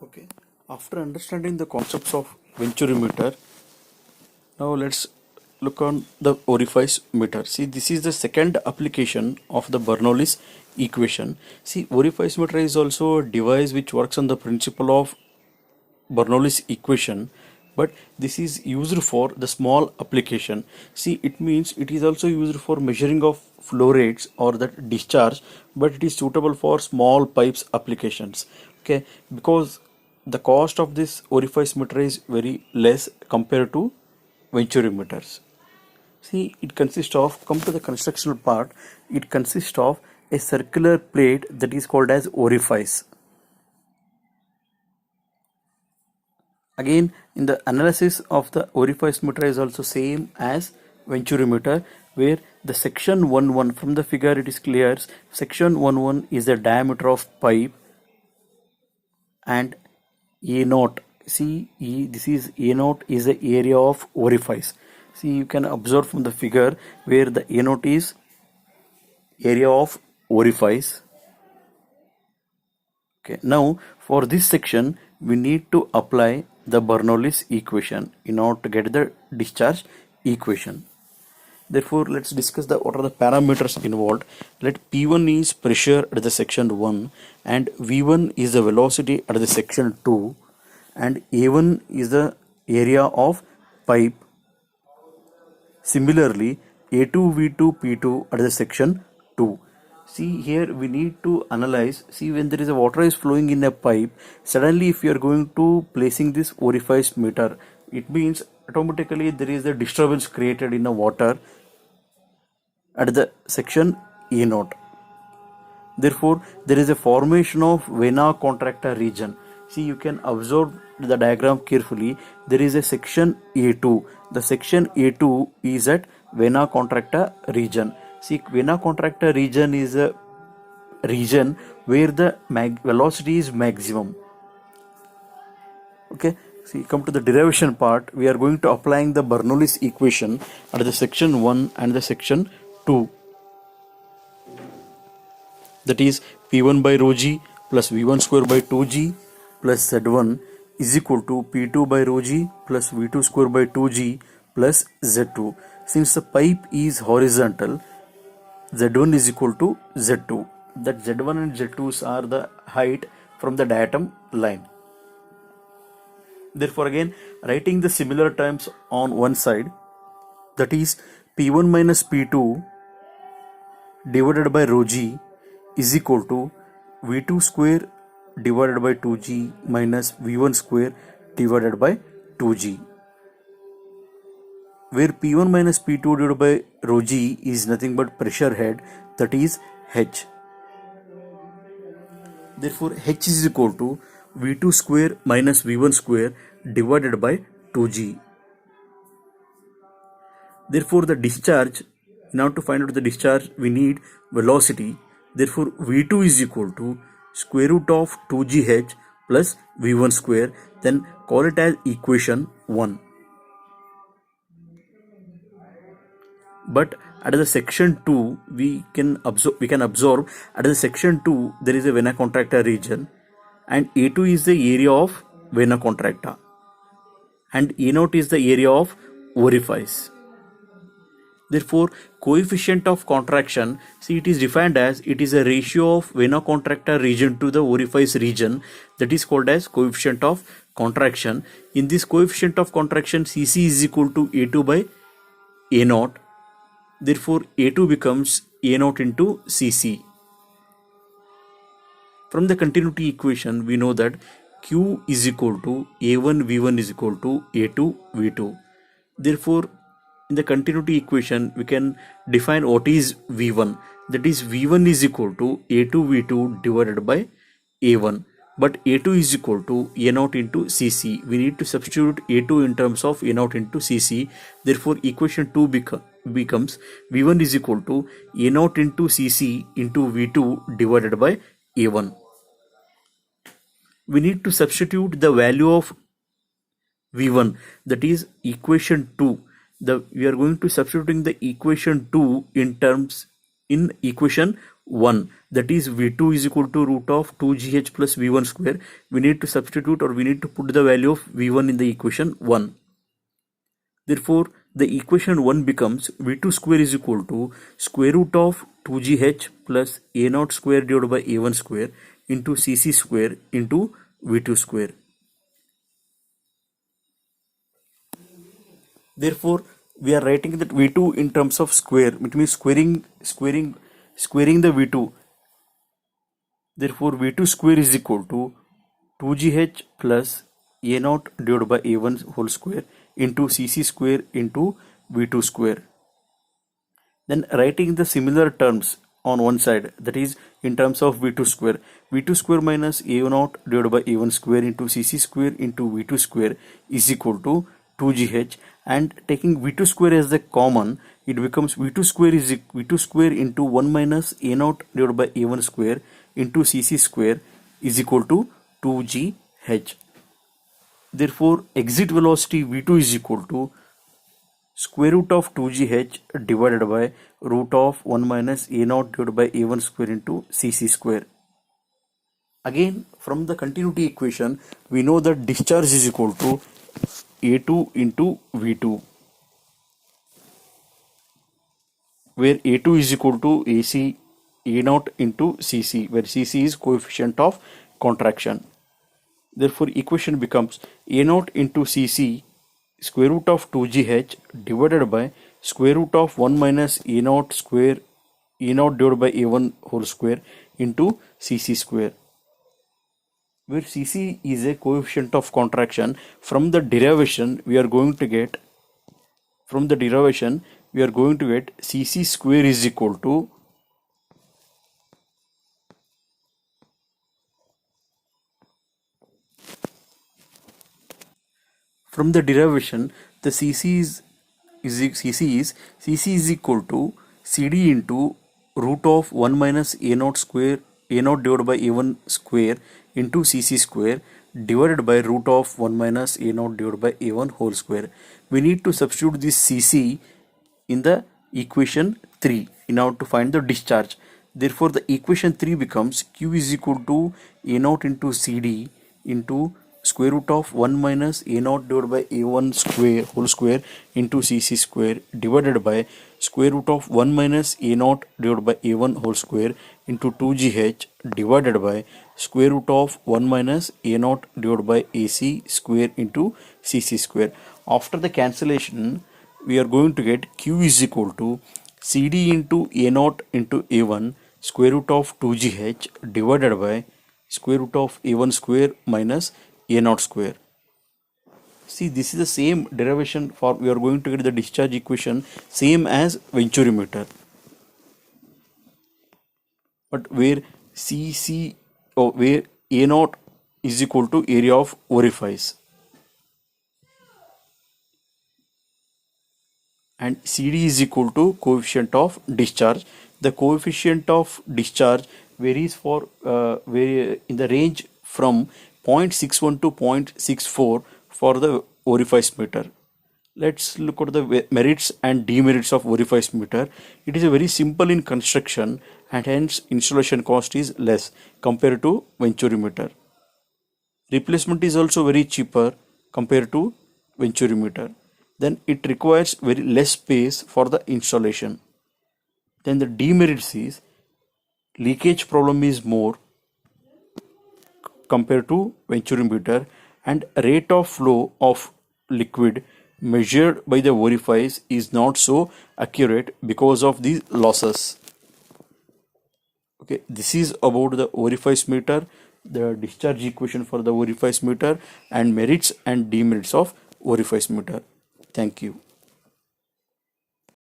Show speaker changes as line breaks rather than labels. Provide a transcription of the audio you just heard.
Okay. After understanding the concepts of venturimeter, now let's look on the orifice meter. See, this is the second application of the Bernoulli's equation. See, orifice meter is also a device which works on the principle of Bernoulli's equation, but this is used for the small application. See, it means it is also used for measuring of flow rates or that discharge, but it is suitable for small pipes applications. Okay, because the cost of this orifice meter is very less compared to venturimeters. See, it consists of, come to the constructional part, it consists of a circular plate that is called as orifice. Again, in the analysis of the orifice meter is also same as venturimeter, where the section 11 from the figure it is clear. Section 11 is the diameter of pipe, and A naught. See, this is A naught is the area of orifice. See, you can observe from the figure where the A naught is area of orifice. Okay, now for this section we need to apply the Bernoulli's equation in order to get the discharge equation. Therefore, let's discuss what are the parameters involved. Let P1 is pressure at the section 1 and V1 is the velocity at the section 2 and A1 is the area of pipe. Similarly, A2, V2, P2 at the section 2. See, here we need to analyze. See, when there is a water is flowing in a pipe, suddenly if you are going to placing this orifice meter, it means automatically there is a disturbance created in the water at the section A naught. Therefore, there is a formation of vena contracta region. See, you can observe the diagram carefully. There is a section A2. The section A2 is at vena contracta region. See, vena contracta region is a region where the velocity is maximum. Okay, see, come to the derivation part. We are going to applying the Bernoulli's equation at the section 1 and the section 2. That is P1 by rho g plus V1 square by 2g plus Z1 is equal to P2 by rho g plus V2 square by 2g plus Z2. Since the pipe is horizontal, Z1 is equal to Z2. That Z1 and Z2 are the height from the diatom line. Therefore, again, writing the similar terms on one side, that is P1 minus P2 divided by rho g is equal to V2 square divided by 2g minus V1 square divided by 2g, where P1 minus P2 divided by rho g is nothing but pressure head, that is H. Therefore, H is equal to V2 square minus V1 square divided by 2g. Therefore, the discharge, in order to find out the discharge, we need velocity. Therefore, V2 is equal to square root of 2gh plus V1 square. Then call it as equation 1. But at the section 2, we can observe at the section 2 there is a vena contracta region, and A2 is the area of vena contracta, and A0 is the area of orifice. Therefore, coefficient of contraction, see, it is defined as it is a ratio of vena contracta region to the orifice region, that is called as coefficient of contraction. In this coefficient of contraction, Cc is equal to A2 by A0. Therefore, A2 becomes A0 into Cc. From the continuity equation, we know that Q is equal to A1 V1 is equal to A2 V2. Therefore, in the continuity equation, we can define what is V1. That is, V1 is equal to A2 V2 divided by A1. But A2 is equal to A0 into Cc. We need to substitute A2 in terms of A0 into Cc. Therefore, equation 2 becomes V1 is equal to A0 into Cc into V2 divided by A1. We need to substitute the value of V1, that is equation 2. We are going to substituting the equation 2 in equation 1, that is V2 is equal to root of 2GH plus V1 square. We need to substitute, or we need to put the value of V1 in the equation 1. Therefore, the equation 1 becomes V2 square is equal to square root of 2GH plus A0 square divided by A1 square into CC square into V2 square. Therefore, we are writing that V2 in terms of square. It means squaring the V2. Therefore, V2 square is equal to 2GH plus A0 divided by A1 whole square into CC square into V2 square. Then writing the similar terms on one side, that is in terms of V2 square minus A0 divided by A1 square into CC square into V2 square is equal to 2GH, and taking V2 square as the common, it becomes V2 square is V2 square into 1 minus A0 divided by A1 square into CC square is equal to 2GH. Therefore, exit velocity V2 is equal to square root of 2GH divided by root of 1 minus A0 divided by A1 square into CC square. Again, from the continuity equation, we know that discharge is equal to A2 into V2, where A2 is equal to AC A0 into CC, where CC is coefficient of contraction. Therefore, equation becomes A0 into CC square root of 2GH divided by square root of 1 minus A0 square A0 divided by A1 whole square into CC square, where CC is a coefficient of contraction. From the derivation we are going to get CC square is equal to the CC is equal to CD into root of 1 minus A0 divided by A1 square into CC square divided by root of 1 minus A0 divided by A1 whole square. We need to substitute this CC in the equation 3 in order to find the discharge. Therefore, the equation 3 becomes Q is equal to A0 into CD into square root of 1 minus A0 divided by A1 square whole square into CC square divided by square root of 1 minus A0 divided by A1 whole square into 2GH divided by square root of 1 minus A0 divided by AC square into CC square. After the cancellation, we are going to get Q is equal to CD into A0 into A1 square root of 2GH divided by square root of A1 square minus A0 square. See, this is the same derivation for we are going to get the discharge equation same as venturimeter, but where CC or where A0 is equal to area of orifice and CD is equal to coefficient of discharge. The coefficient of discharge varies in the range from 0.61 to 0.64 for the orifice meter. Let's look at the merits and demerits of orifice meter. It is a very simple in construction and hence installation cost is less compared to venturimeter. Replacement is also very cheaper compared to venturimeter. Then it requires very less space for the installation. Then the demerits is leakage problem is more compared to venturimeter, and rate of flow of liquid measured by the orifice is not so accurate because of these losses. Okay, this is about the orifice meter, the discharge equation for the orifice meter, and merits and demerits of orifice meter. Thank you.